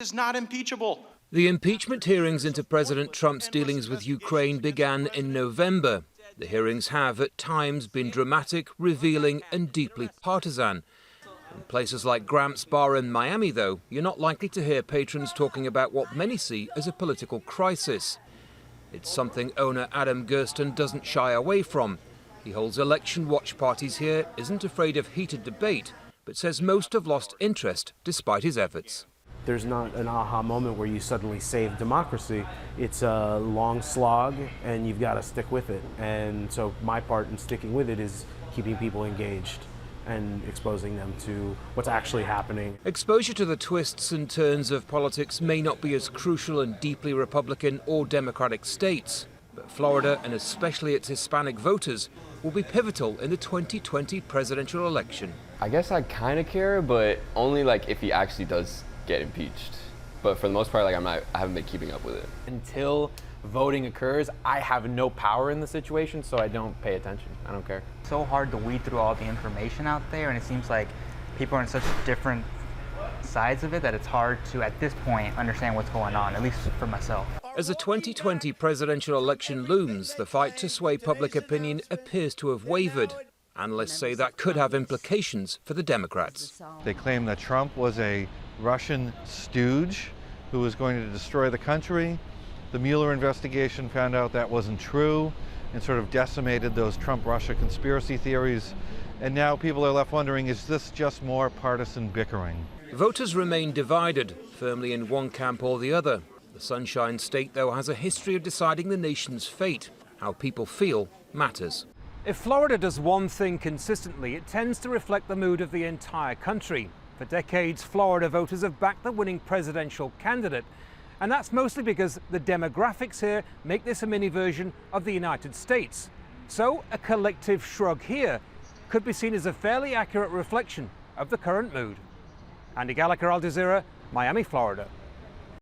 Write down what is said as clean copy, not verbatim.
is not impeachable. The impeachment hearings into President Trump's dealings with Ukraine began in November. The hearings have, at times, been dramatic, revealing and deeply partisan. In places like GRAMPS bar in Miami, though, you're not likely to hear patrons talking about what many see as a political crisis. It's something owner Adam GERSTEN doesn't shy away from. He holds election watch parties here, isn't afraid of heated debate, but says most have lost interest despite his efforts. There's not an aha moment where you suddenly save democracy. It's a long slog, and you've got to stick with it. And so my part in sticking with it is keeping people engaged and exposing them to what's actually happening. Exposure to the twists and turns of politics may not be as crucial in deeply Republican or Democratic states, but Florida, and especially its Hispanic voters, will be pivotal in the 2020 presidential election. I guess I kind of care, but only like if he actually does get impeached. But for the most part, like I haven't been keeping up with it. Until voting occurs, I have no power in the situation, so I don't pay attention. I don't care. It's so hard to weed through all the information out there, and it seems like people are on such different sides of it that it's hard to, at this point, understand what's going on, at least for myself. As the 2020 presidential election looms, the fight to sway public opinion appears to have wavered. Analysts say that could have implications for the Democrats. They claim that Trump was a Russian stooge who was going to destroy the country. The Mueller investigation found out that wasn't true and sort of decimated those Trump-Russia conspiracy theories. And now people are left wondering, is this just more partisan bickering? Voters remain divided, firmly in one camp or the other. The Sunshine State, though, has a history of deciding the nation's fate. How people feel matters. If Florida does one thing consistently, it tends to reflect the mood of the entire country. For decades, Florida voters have backed the winning presidential candidate. And that's mostly because the demographics here make this a mini version of the United States. So a collective shrug here could be seen as a fairly accurate reflection of the current mood. Andy Gallacher, Aljazeera, Miami, Florida.